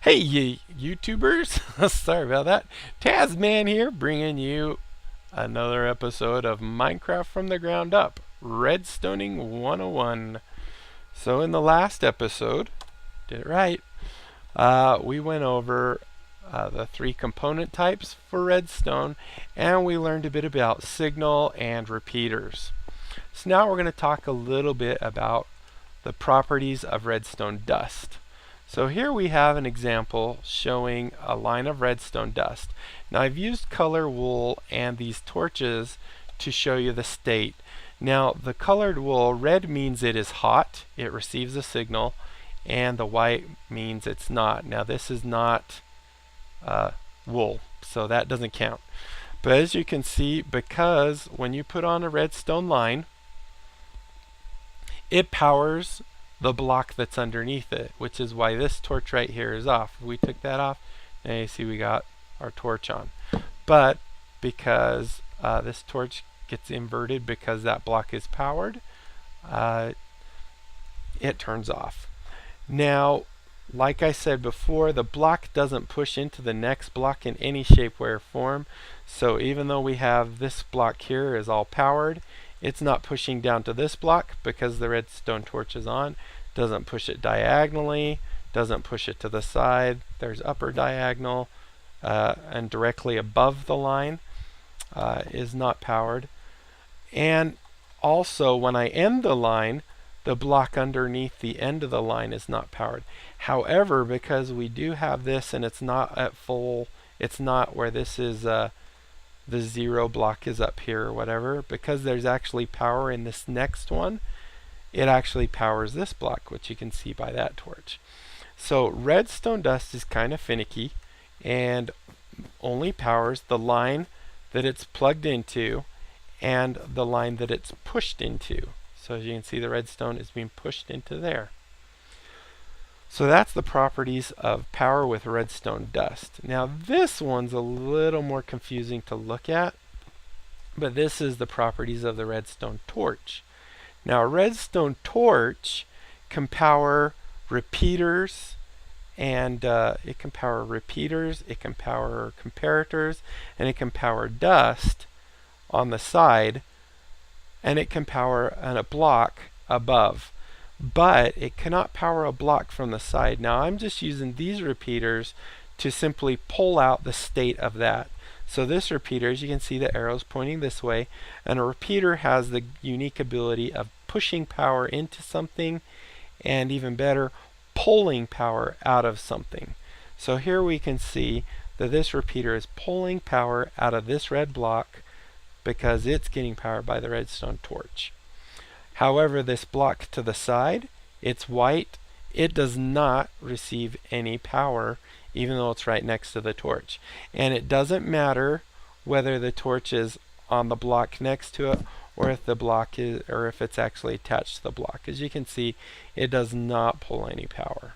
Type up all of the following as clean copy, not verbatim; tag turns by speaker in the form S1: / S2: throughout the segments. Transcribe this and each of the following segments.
S1: Hey, you YouTubers! Sorry about that. Tasman here, bringing you another episode of Minecraft from the ground up, Redstoning 101. So, in the last episode, did it right, we went over the three component types for redstone, and we learned a bit about signal and repeaters. So, now we're going to talk a little bit about the properties of redstone dust. So here we have an example showing a line of redstone dust. Now I've used color wool and these torches to show you the state. Now the colored wool, red means it is hot, it receives a signal, and the white means it's not. Now this is not wool, so that doesn't count. But as you can see, because when you put on a redstone line, it powers the block that's underneath it, which is why this torch right here is off. If we took that off, and you see we got our torch on. But because this torch gets inverted because that block is powered, it turns off. Now, like I said before, the block doesn't push into the next block in any shape, way, or form. So even though we have this block here is all powered, it's not pushing down to this block because the redstone torch is on. Doesn't push it diagonally, doesn't push it to the side. There's upper diagonal, and directly above the line is not powered. And also when I end the line, the block underneath the end of the line is not powered. However, because we do have this and it's not at full, it's not where this is the zero block is up here or whatever, because there's actually power in this next one, it actually powers this block, which you can see by that torch. So redstone dust is kind of finicky and only powers the line that it's plugged into and the line that it's pushed into. So as you can see, the redstone is being pushed into there. So that's the properties of power with redstone dust. Now this one's a little more confusing to look at, but this is the properties of the redstone torch. Now a redstone torch can power repeaters, and it can power repeaters, it can power comparators, and it can power dust on the side, and it can power a block above. But it cannot power a block from the side. Now I'm just using these repeaters to simply pull out the state of that. So this repeater, as you can see, the arrow's pointing this way, and a repeater has the unique ability of pushing power into something, and even better, pulling power out of something. So here we can see that this repeater is pulling power out of this red block because it's getting powered by the redstone torch. However, this block to the side, it's white, it does not receive any power even though it's right next to the torch. And it doesn't matter whether the torch is on the block next to it or if the block is, or if it's actually attached to the block. As you can see, it does not pull any power.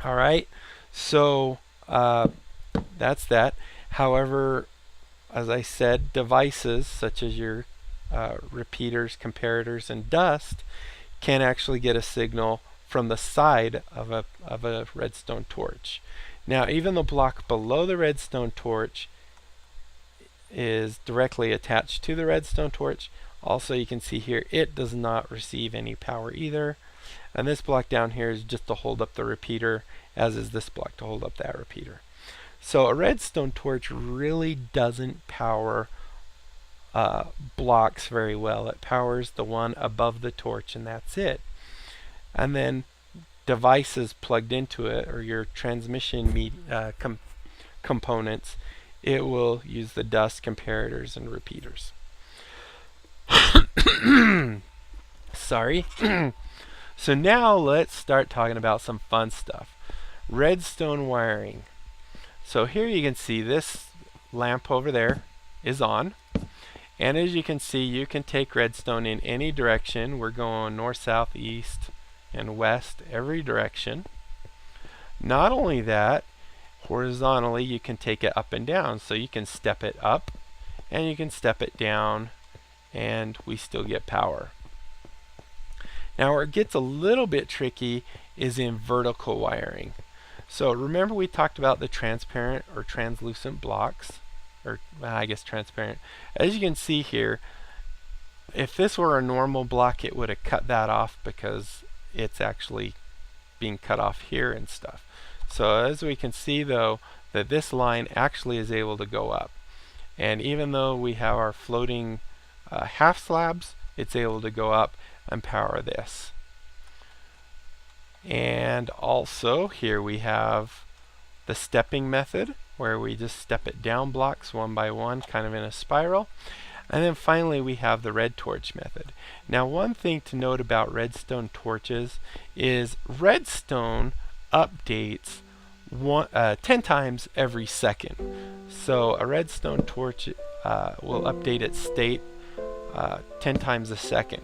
S1: Alright, so that's that. However, as I said, devices such as your repeaters, comparators, and dust can actually get a signal from the side of a redstone torch. Now even the block below the redstone torch is directly attached to the redstone torch. Also you can see here it does not receive any power either. And this block down here is just to hold up the repeater, as is this block to hold up that repeater. So a redstone torch really doesn't power blocks very well. It powers the one above the torch and that's it. And then devices plugged into it, or your transmission components, it will use the dust, comparators, and repeaters. Sorry. So now let's start talking about some fun stuff. Redstone wiring. So here you can see this lamp over there is on. And as you can see, you can take redstone in any direction. We're going north, south, east, and west, every direction. Not only that, horizontally you can take it up and down. So you can step it up and you can step it down and we still get power. Now where it gets a little bit tricky is in vertical wiring. So remember we talked about the transparent or translucent blocks, or I guess transparent. As you can see here, if this were a normal block, it would have cut that off because it's actually being cut off here and stuff. So as we can see though, that this line actually is able to go up. And even though we have our floating half slabs, it's able to go up and power this. And also here we have the stepping method, where we just step it down blocks one by one, kind of in a spiral. And then finally we have the red torch method. Now one thing to note about redstone torches is redstone updates 10 times every second. So a redstone torch will update its state 10 times a second.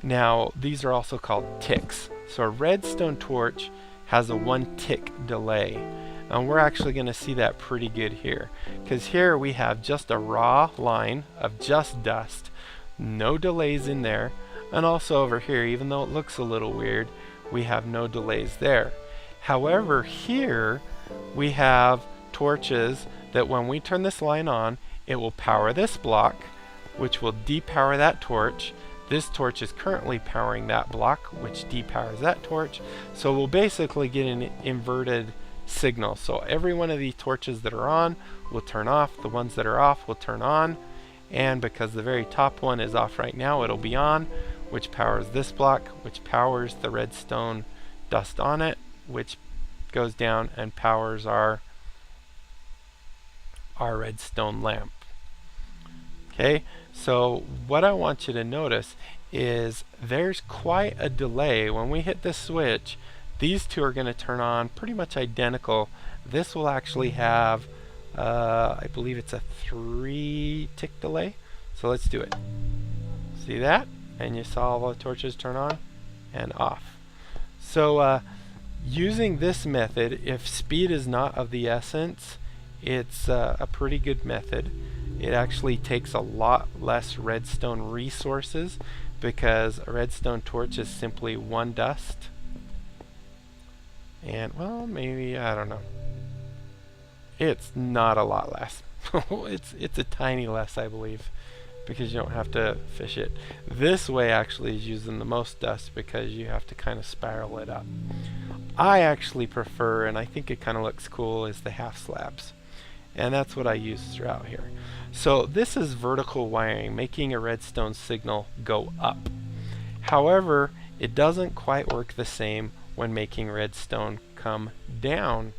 S1: Now these are also called ticks. So a redstone torch has a 1 tick delay. And we're actually going to see that pretty good here, because here we have just a raw line of just dust, no delays in there, and also over here, even though it looks a little weird, we have no delays there. However, here we have torches that when we turn this line on, it will power this block, which will depower that torch. This torch is currently powering that block, which depowers that torch. So we'll basically get an inverted signal. So every one of these torches that are on will turn off, the ones that are off will turn on, and because the very top one is off right now, it'll be on, which powers this block, which powers the redstone dust on it, which goes down and powers our redstone lamp. Okay, so what I want you to notice is there's quite a delay. When we hit this switch, these two are going to turn on pretty much identical. This will actually have, I believe it's a 3 tick delay. So let's do it. See that? And you saw all the torches turn on and off. So using this method, if speed is not of the essence, it's a pretty good method. It actually takes a lot less redstone resources because a redstone torch is simply 1 dust. And, well, maybe, I don't know. It's not a lot less. it's a tiny less, I believe, because you don't have to fish it. This way actually is using the most dust because you have to kind of spiral it up. I actually prefer, and I think it kind of looks cool, is the half slabs. And that's what I use throughout here. So this is vertical wiring, making a redstone signal go up. However, it doesn't quite work the same when making redstone come down.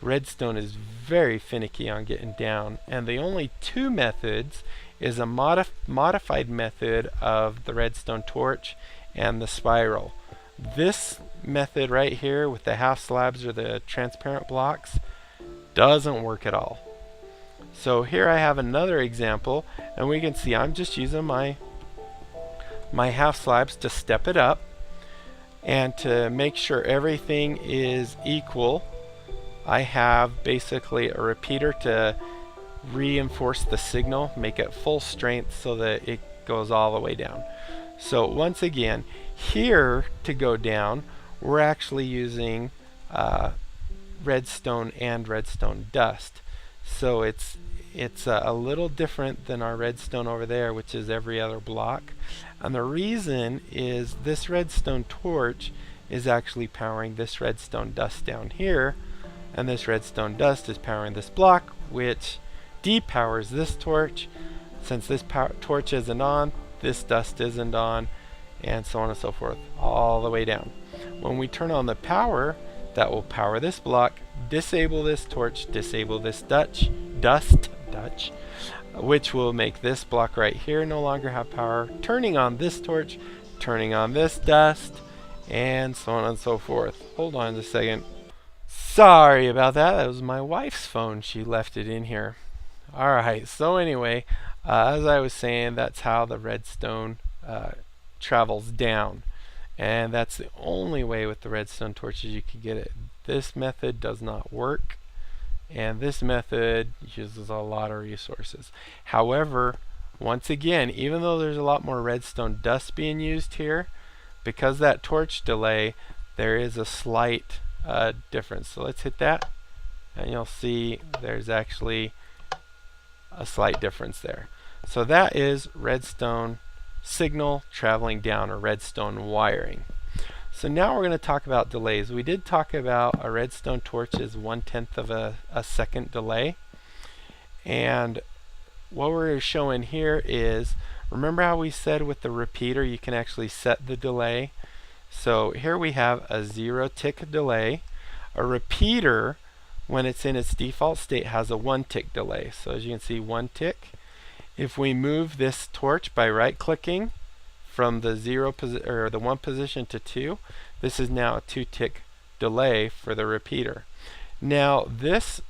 S1: Redstone is very finicky on getting down, and the only 2 methods is a modified method of the redstone torch and the spiral. This method right here with the half slabs or the transparent blocks doesn't work at all. So here I have another example, and we can see I'm just using my half slabs to step it up. And to make sure everything is equal, I have basically a repeater to reinforce the signal, make it full strength so that it goes all the way down. So once again, here to go down, we're actually using redstone and redstone dust. So it's a little different than our redstone over there, which is every other block. And the reason is this redstone torch is actually powering this redstone dust down here, and this redstone dust is powering this block, which depowers this torch. Since this torch isn't on, this dust isn't on, and so on and so forth, all the way down. When we turn on the power, that will power this block, disable this torch, disable this dust, which will make this block right here no longer have power, turning on this torch, turning on this dust, and so on and so forth. Hold on just a second. Sorry about that. That was my wife's phone. She left it in here. Alright, so anyway, as I was saying, that's how the redstone travels down. And that's the only way with the redstone torches you can get it. This method does not work, and this method uses a lot of resources. However, once again, even though there's a lot more redstone dust being used here, because that torch delay, there is a slight difference. So let's hit that, and you'll see there's actually a slight difference there. So that is redstone signal traveling down, or redstone wiring. So now we're going to talk about delays. We did talk about a redstone torch is 1/10 of a second delay. And what we're showing here is, remember how we said with the repeater you can actually set the delay? So here we have a 0 tick delay. A repeater, when it's in its default state, has a 1 tick delay. So as you can see, 1 tick. If we move this torch by right clicking from the 1 position to 2, this is now a 2 tick delay for the repeater. Now this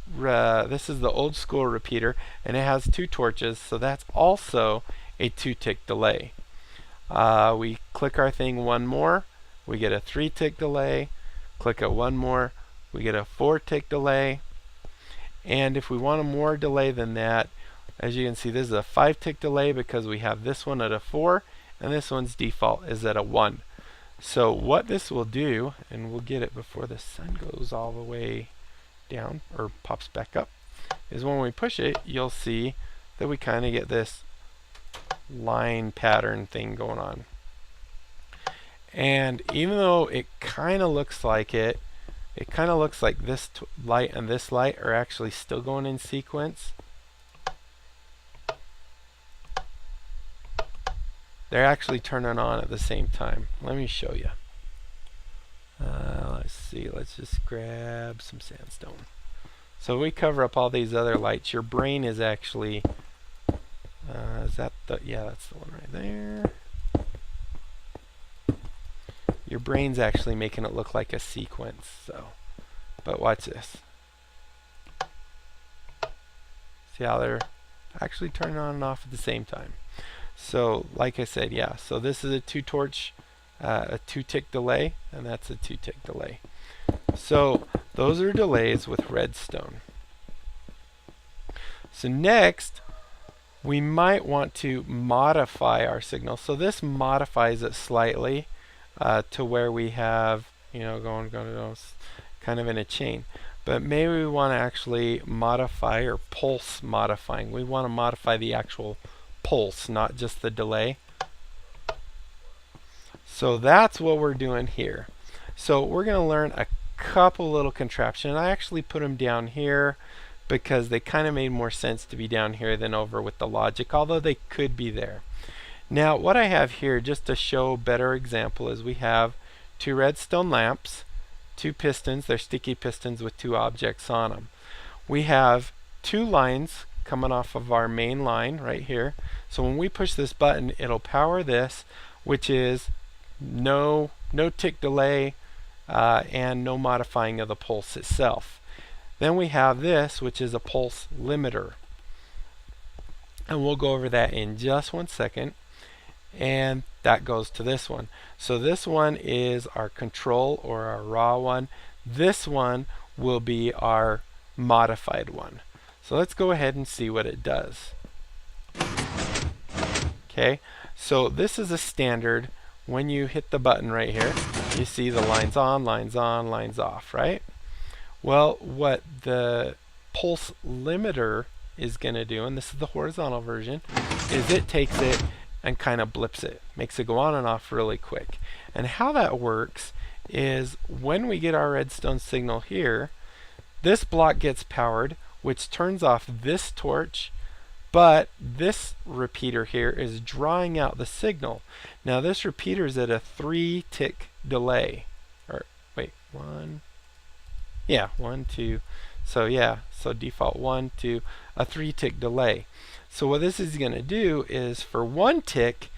S1: is the old school repeater, and it has 2 torches, so that's also a 2 tick delay. We click our thing one more, we get a 3 tick delay. Click it one more, we get a 4 tick delay. And if we want a more delay than that, as you can see, this is a 5 tick delay because we have this one at a 4 and this one's default is at a 1. So what this will do, and we'll get it before the sun goes all the way down or pops back up, is when we push it, you'll see that we kind of get this line pattern thing going on. And even though it kind of looks like it kind of looks like this light and this light are actually still going in sequence. They're actually turning on at the same time. Let me show you. Let's see, let's just grab some sandstone. So we cover up all these other lights. Your brain is actually, is that the, yeah, that's the one right there. Your brain's actually making it look like a sequence. So, but watch this. See how they're actually turning on and off at the same time. So, like I said, yeah. So this is a 2 tick delay, and that's a 2 tick delay. So those are delays with redstone. So next, we might want to modify our signal. So this modifies it slightly to where we have, you know, going kind of in a chain. But maybe we want to actually modify, or pulse modifying. We want to modify the actual pulse, not just the delay. So that's what we're doing here. So we're going to learn a couple little contraptions. I actually put them down here because they kind of made more sense to be down here than over with the logic, although they could be there. Now what I have here, just to show a better example, is we have 2 redstone lamps, 2 pistons. They're sticky pistons with 2 objects on them. We have 2 lines coming off of our main line right here. So when we push this button, it'll power this, which is no tick delay and no modifying of the pulse itself. Then we have this, which is a pulse limiter, and we'll go over that in just one second. And that goes to this one. So this one is our control, or our raw one. This one will be our modified one. So let's go ahead and see what it does. Okay, so this is a standard. When you hit the button right here, you see the lines on, lines off, right? Well, what the pulse limiter is going to do, and this is the horizontal version, is it takes it and kind of blips it, makes it go on and off really quick. And how that works is when we get our redstone signal here, this block gets powered, which turns off this torch, but this repeater here is drawing out the signal. Now this repeater is at a 3 tick delay. Or wait, 1, 2. So yeah, so default 1, 2, a 3 tick delay. So what this is going to do is, for 1 tick,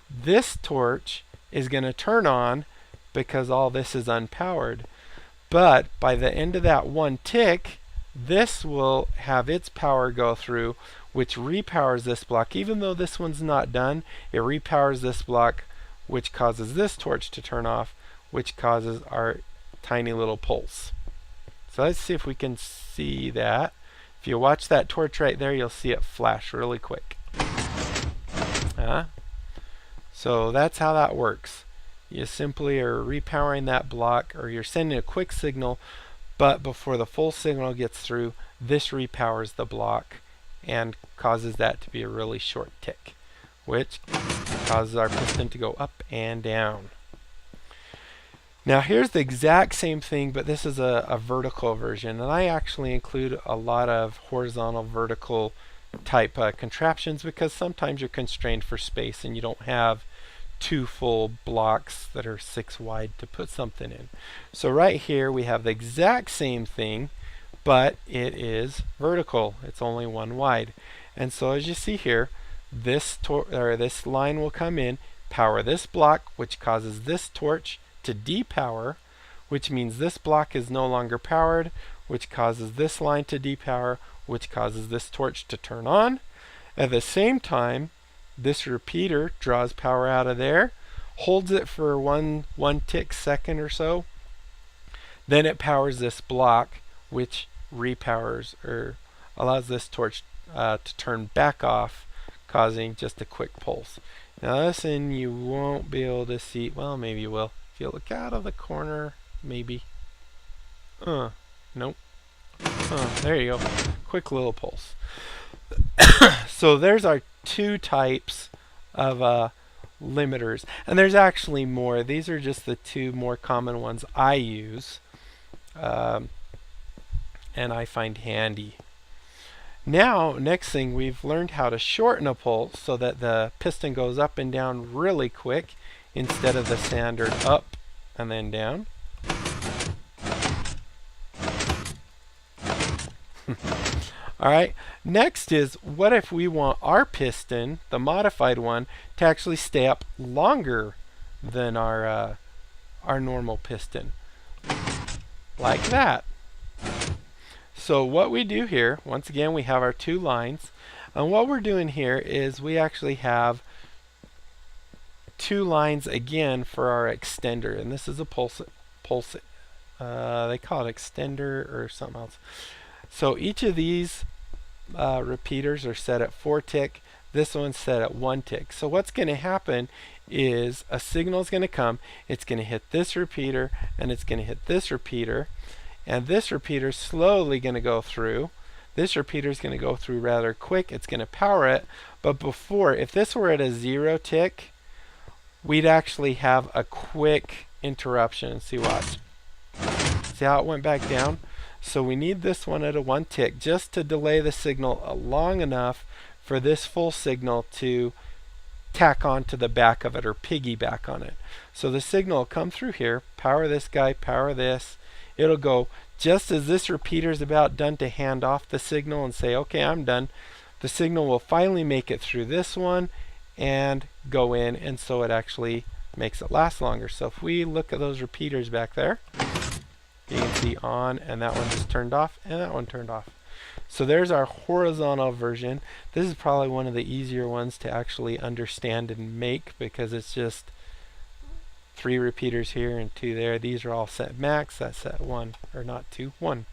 S1: this torch is going to turn on because all this is unpowered. But by the end of that 1 tick, this will have its power go through, which repowers this block. Even though this one's not done, it repowers this block, which causes this torch to turn off, which causes our tiny little pulse. So let's see if we can see that. If you watch that torch right there, you'll see it flash really quick. So that's how that works. You simply are repowering that block, or you're sending a quick signal, but before the full signal gets through, this repowers the block and causes that to be a really short tick, which causes our piston to go up and down. Now here's the exact same thing, but this is a vertical version, and I actually include a lot of horizontal, vertical type contraptions because sometimes you're constrained for space and you don't have 2 full blocks that are 6 wide to put something in. So right here we have the exact same thing, but it is vertical. It's only 1 wide. And so as you see here, this line will come in, power this block, which causes this torch to depower, which means this block is no longer powered, which causes this line to depower, which causes this torch to turn on. At the same time, this repeater draws power out of there, holds it for one tick second or so, then it powers this block, which repowers or allows this torch to turn back off, causing just a quick pulse. Now this one you won't be able to see, well maybe you will. If you look out of the corner, maybe. Nope. There you go. Quick little pulse. So there's our 2 types of limiters. And there's actually more. These are just the 2 more common ones I use. And I find handy. Now, next thing, we've learned how to shorten a pulse so that the piston goes up and down really quick, instead of the standard up and then down. Alright, next is, what if we want our piston, the modified one, to actually stay up longer than our normal piston? Like that. So what we do here, once again we have our 2 lines, and what we're doing here is we actually have 2 lines again for our extender, and this is a pulse they call it extender or something else. So each of these repeaters are set at 4 tick. This one's set at 1 tick. So what's going to happen is a signal is going to come, it's going to hit this repeater, and it's going to hit this repeater, and this repeater is slowly going to go through. This repeater is going to go through rather quick. It's going to power it, but before, if this were at a 0 tick, we'd actually have a quick interruption. See, watch. See how it went back down? So we need this one at a 1 tick just to delay the signal long enough for this full signal to tack on to the back of it or piggyback on it. So the signal will come through here, power this guy, power this. It'll go just as this repeater is about done to hand off the signal and say, okay, I'm done. The signal will finally make it through this one and go in, and so it actually makes it last longer. So if we look at those repeaters back there, you can see on, and that one just turned off, and that one turned off. So there's our horizontal version. This is probably one of the easier ones to actually understand and make, because it's just 3 repeaters here and 2 there. These are all set max. That's set 1, or not 2, 1.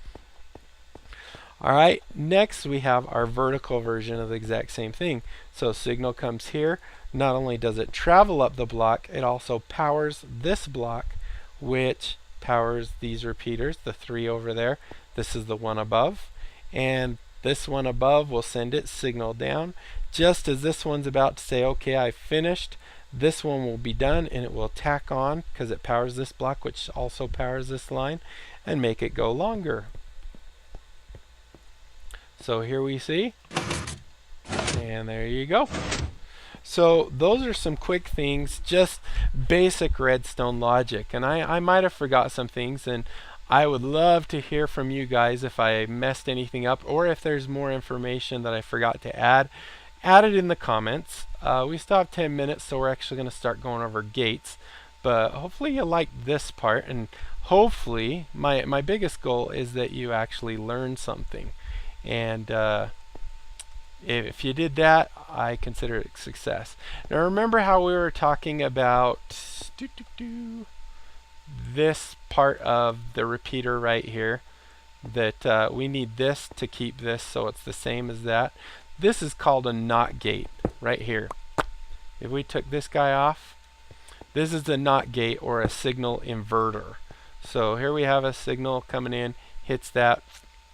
S1: Alright, next we have our vertical version of the exact same thing. So signal comes here. Not only does it travel up the block, it also powers this block, which powers these repeaters, the 3 over there. This is the one above, and this one above will send its signal down. Just as this one's about to say, okay, I finished, this one will be done, and it will tack on because it powers this block, which also powers this line, and make it go longer. So here we see, and there you go. So those are some quick things, just basic redstone logic. And I might have forgot some things, and I would love to hear from you guys if I messed anything up, or if there's more information that I forgot to add it in the comments. We still have 10 minutes, so we're actually going to start going over gates. But hopefully you like this part, and hopefully my biggest goal is that you actually learn something. And if you did that, I consider it a success. Now remember how we were talking about this part of the repeater right here, that we need this to keep this so it's the same as that. This is called a NOT gate right here. If we took this guy off, This is a NOT gate or a signal inverter. So here we have a signal coming in, hits that,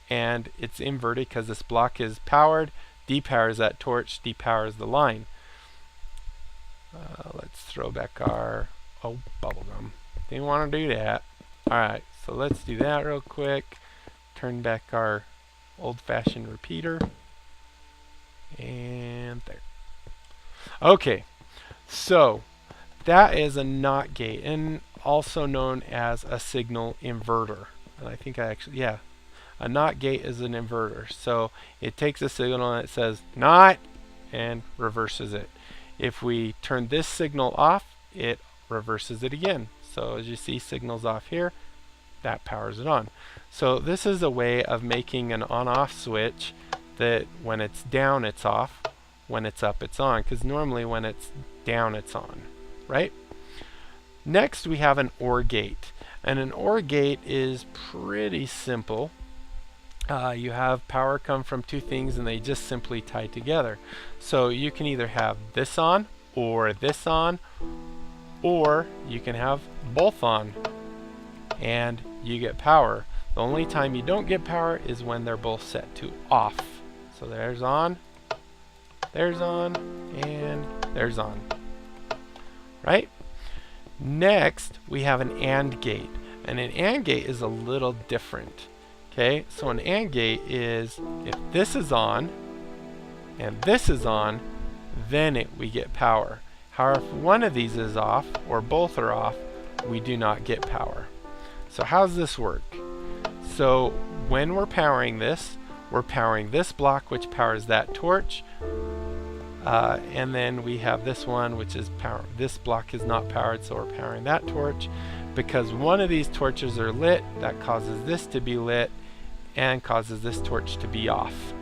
S1: and it's inverted because this block is powered, depowers that torch, depowers the line. Let's throw back our, bubblegum. Didn't want to do that. Alright, so let's do that real quick. Turn back our old-fashioned repeater. And there. Okay, so that is a NOT gate, and also known as a signal inverter. And I think a NOT gate is an inverter. So it takes a signal and it says NOT and reverses it. If we turn this signal off, it reverses it again. So as you see, signal's off here, that powers it on. So this is a way of making an on-off switch that when it's down, it's off. When it's up, it's on. Because normally when it's down, it's on, right? Next, we have an OR gate. And an OR gate is pretty simple. You have power come from two things and they just simply tie together. So you can either have this on, or you can have both on and you get power. The only time you don't get power is when they're both set to off. So there's on, and there's on. Right? Next, we have an AND gate. And an AND gate is a little different. Okay, so an AND gate is if this is on and this is on, then we get power. However, if one of these is off or both are off, we do not get power. So how does this work? So when we're powering this block which powers that torch, and then we have this one which is power. This block is not powered, so we're powering that torch. Because one of these torches are lit, that causes this to be lit and causes this torch to be off.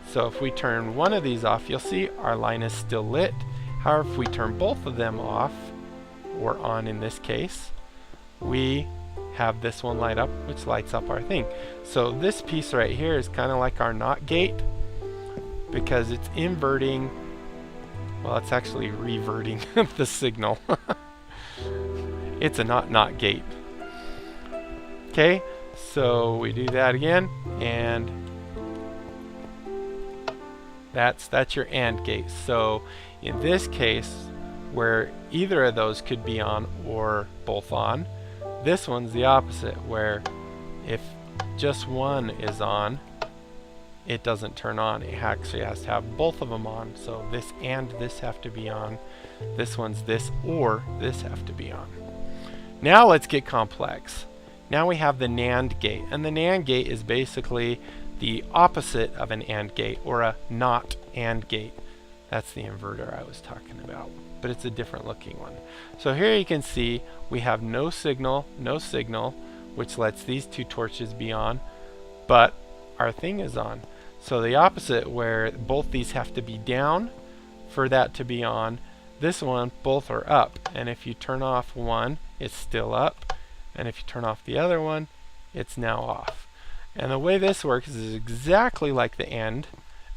S1: So if we turn one of these off, you'll see our line is still lit. However, if we turn both of them off, or on in this case, we have this one light up, which lights up our thing. So this piece right here is kind of like our NOT gate, because it's inverting, well, it's actually reverting the signal. It's a NOT gate. Okay, so we do that again, and that's your AND gate. So in this case, where either of those could be on or both on, this one's the opposite, where if just one is on, it doesn't turn on. It actually has to have both of them on. So this and this have to be on. This one's this or this have to be on. Now let's get complex. Now we have the NAND gate, and the NAND gate is basically the opposite of an AND gate, or a not AND gate. That's the inverter I was talking about, but it's a different looking one. So here you can see we have no signal, which lets these two torches be on, but our thing is on. So the opposite, where both these have to be down for that to be on, this one, both are up. And if you turn off one, it's still up. And if you turn off the other one, it's now off. And the way this works is exactly like the AND,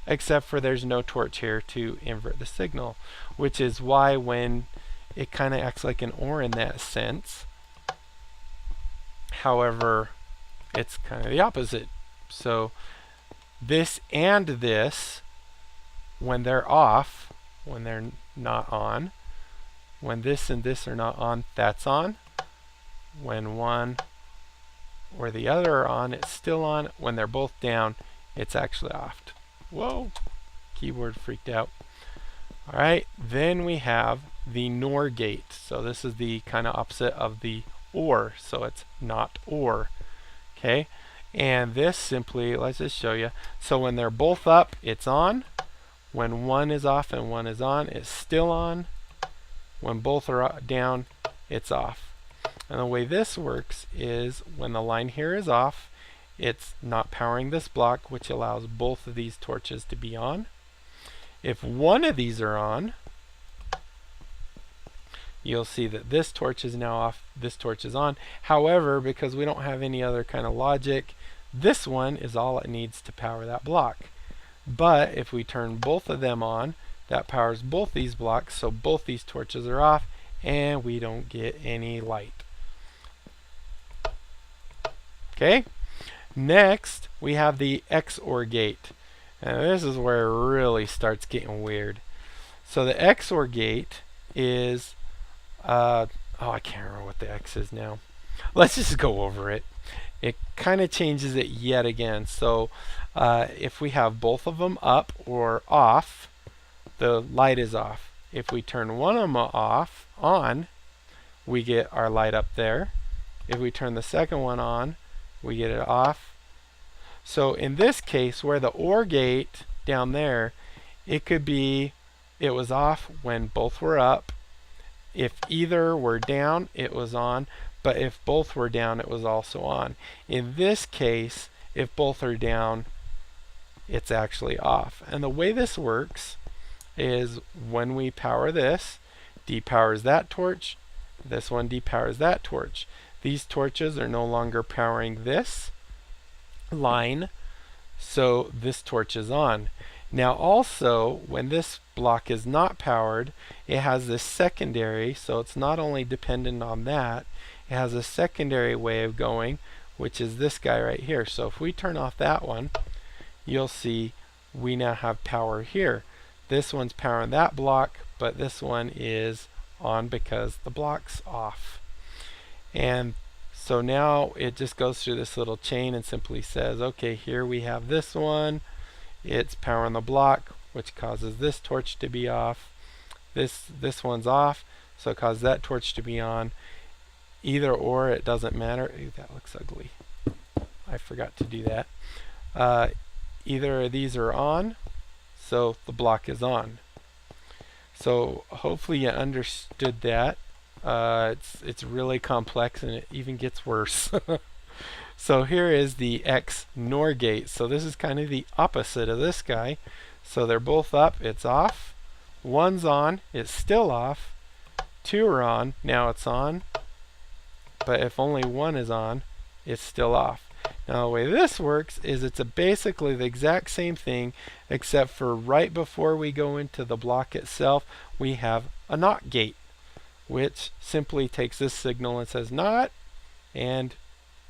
S1: except for there's no torch here to invert the signal, which is why when it kind of acts like an OR in that sense. However, it's kind of the opposite. So this and this, when they're off, when they're not on, when this and this are not on, that's on. When one or the other are on, it's still on. When they're both down, it's actually off. Whoa, keyboard freaked out. Alright, then we have the NOR gate. So this is the kind of opposite of the OR, so it's not OR. Okay, and this simply, let's just show you. So when they're both up, it's on. When one is off and one is on, it's still on. When both are down, it's off. And the way this works is when the line here is off, it's not powering this block, which allows both of these torches to be on. If one of these are on, you'll see that this torch is now off, this torch is on. However, because we don't have any other kind of logic, this one is all it needs to power that block. But if we turn both of them on, that powers both these blocks, so both these torches are off, and we don't get any light. Okay? Next, we have the XOR gate. And this is where it really starts getting weird. So the XOR gate is, oh, I can't remember what the X is now. Let's just go over it. It kind of changes it yet again. So if we have both of them up or off, the light is off. If we turn one of them on, we get our light up there. If we turn the second one on, we get it off. So in this case, where the OR gate down there, it could be it was off when both were up. If either were down, it was on. But if both were down, it was also on. In this case, if both are down, it's actually off. And the way this works is when we power this, depowers that torch, this one depowers that torch. These torches are no longer powering this line, so this torch is on. Now also, when this block is not powered, it has this secondary, so it's not only dependent on that, it has a secondary way of going, which is this guy right here. So if we turn off that one, you'll see we now have power here. This one's powering that block, but this one is on because the block's off. And so now it just goes through this little chain and simply says, okay, here we have this one. It's powering the block, which causes this torch to be off. This one's off, so it causes that torch to be on. Either or, it doesn't matter. Ooh, that looks ugly. I forgot to do that. Either of these are on, so the block is on. So hopefully you understood that. It's really complex and it even gets worse. So here is the XNOR gate. So this is kind of the opposite of this guy. So they're both up, it's off. One's on, it's still off. Two are on, now it's on. But if only one is on, it's still off. Now the way this works is it's basically the exact same thing, except for right before we go into the block itself, we have a NOT gate, which simply takes this signal and says NOT and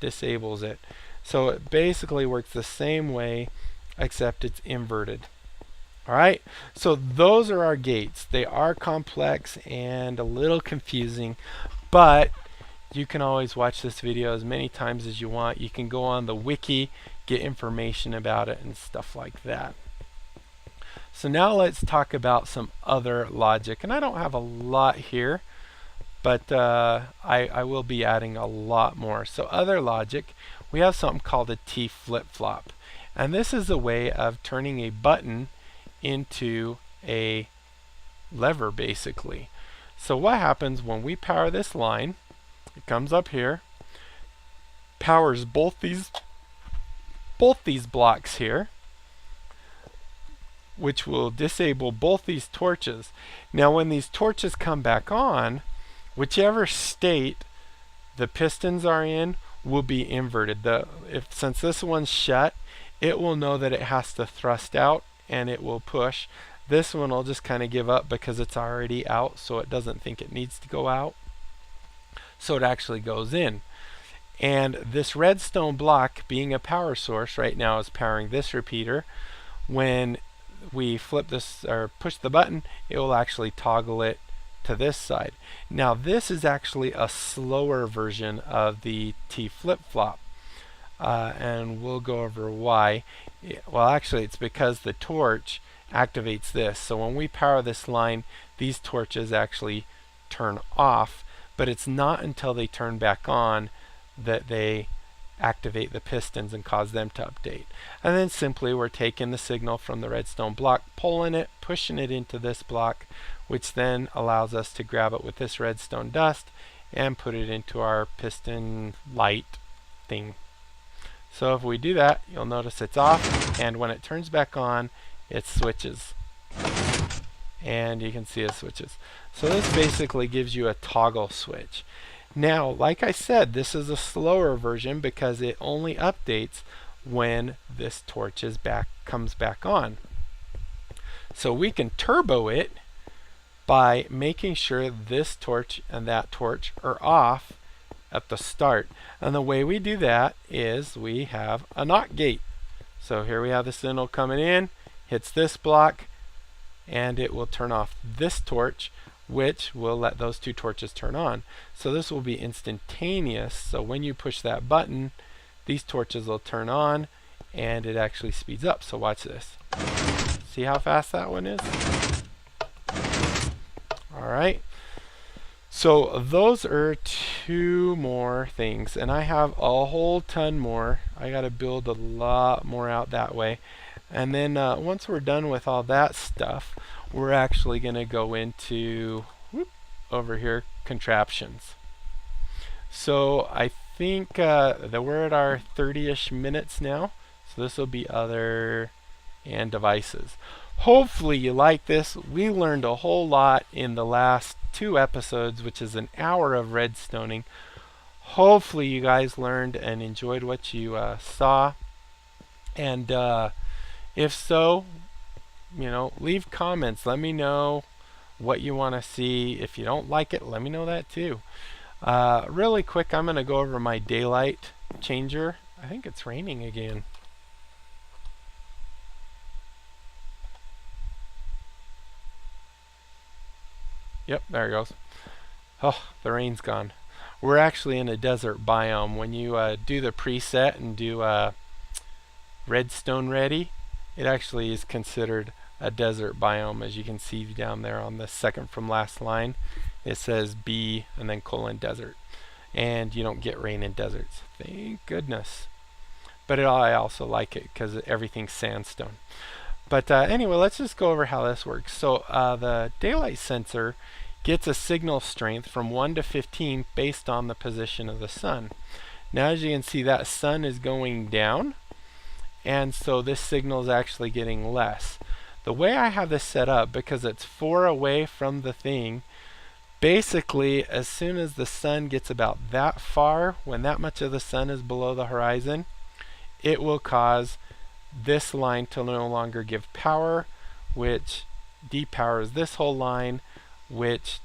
S1: disables it. So it basically works the same way, except it's inverted. Alright, so those are our gates. They are complex and a little confusing, but you can always watch this video as many times as you want. You can go on the wiki, get information about it and stuff like that. So now let's talk about some other logic. And I don't have a lot here, but I will be adding a lot more. So other logic, we have something called a T flip-flop. And this is a way of turning a button into a lever, basically. So what happens when we power this line? It comes up here, powers both these blocks here, which will disable both these torches. Now when these torches come back on, whichever state the pistons are in will be inverted. Since this one's shut, it will know that it has to thrust out and it will push. This one will just kind of give up because it's already out, so it doesn't think it needs to go out. So it actually goes in. And this redstone block, being a power source, right now is powering this repeater. When we flip this or push the button, it will actually toggle it to this side. Now this is actually a slower version of the T flip-flop. And we'll go over why. Well, actually it's because the torch activates this. So when we power this line, these torches actually turn off, but it's not until they turn back on that they activate the pistons and cause them to update. And then simply we're taking the signal from the redstone block, pulling it, pushing it into this block, which then allows us to grab it with this redstone dust and put it into our piston light thing. So if we do that, you'll notice it's off, and when it turns back on, it switches. And you can see it switches. So this basically gives you a toggle switch. Now, like I said, this is a slower version because it only updates when this torch comes back on. So we can turbo it by making sure this torch and that torch are off at the start. And the way we do that is we have a NOT gate. So here we have the signal coming in, hits this block, and it will turn off this torch, which will let those two torches turn on. So this will be instantaneous. So when you push that button, these torches will turn on and it actually speeds up. So watch this. See how fast that one is? Alright. So those are two more things, and I have a whole ton more. I got to build a lot more out that way. And then once we're done with all that stuff, we're actually going to go into over here, contraptions. So I think that we're at our 30-ish minutes now. So this will be other and devices. Hopefully you like this. We learned a whole lot in the last 2 episodes, which is an hour of redstoning. Hopefully you guys learned and enjoyed what you saw. And if so, leave comments. Let me know what you want to see. If you don't like it, let me know that too. Really quick, I'm going to go over my daylight changer. I think it's raining again. Yep, there it goes. Oh, the rain's gone. We're actually in a desert biome. When you do the preset and do redstone ready, it actually is considered a desert biome. As you can see down there on the second from last line, it says B and then colon desert. And you don't get rain in deserts. Thank goodness. But I also like it because everything's sandstone. But anyway, let's just go over how this works. So the daylight sensor gets a signal strength from 1 to 15 based on the position of the sun. Now as you can see, that sun is going down, and so this signal is actually getting less. The way I have this set up, because it's 4 away from the thing, basically as soon as the sun gets about that far, when that much of the sun is below the horizon, it will cause this line to no longer give power, which depowers this whole line, which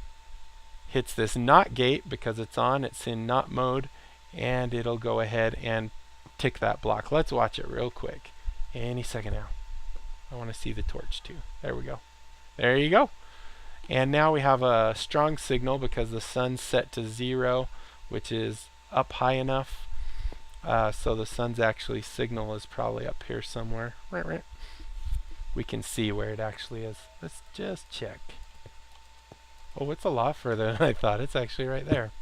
S1: hits this NOT gate because it's on, it's in NOT mode, and it'll go ahead and tick that block. Let's watch it real quick. Any second now. I want to see the torch too. There we go. There you go. And now we have a strong signal because the sun's set to 0, which is up high enough. So the sun's actually signal is probably up here somewhere. We can see where it actually is. Let's just check. Oh, it's a lot further than I thought. It's actually right there.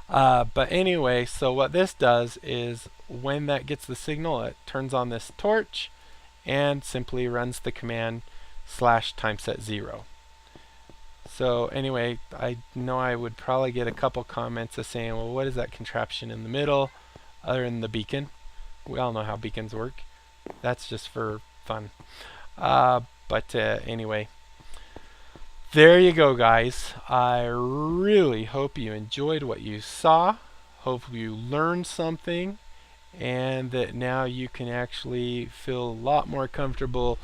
S1: But anyway, so what this does is when that gets the signal, it turns on this torch and simply runs the command /timeset 0. So anyway, I know I would probably get a couple comments of saying, well, what is that contraption in the middle other than the beacon? We all know how beacons work. That's just for fun. But anyway, there you go, guys. I really hope you enjoyed what you saw. Hope you learned something, and that now you can actually feel a lot more comfortable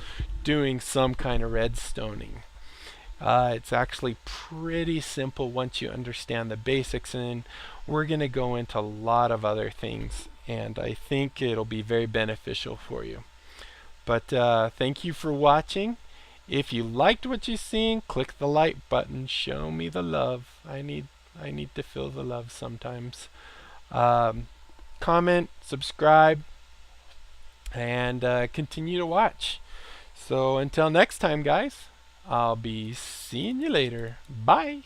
S1: doing some kind of redstoning. It's actually pretty simple once you understand the basics, and we're going to go into a lot of other things, and I think it'll be very beneficial for you. But thank you for watching. If you liked what you've seen, click the like button. Show me the love. I need to feel the love sometimes. Comment, subscribe, and continue to watch. So until next time, guys, I'll be seeing you later. Bye.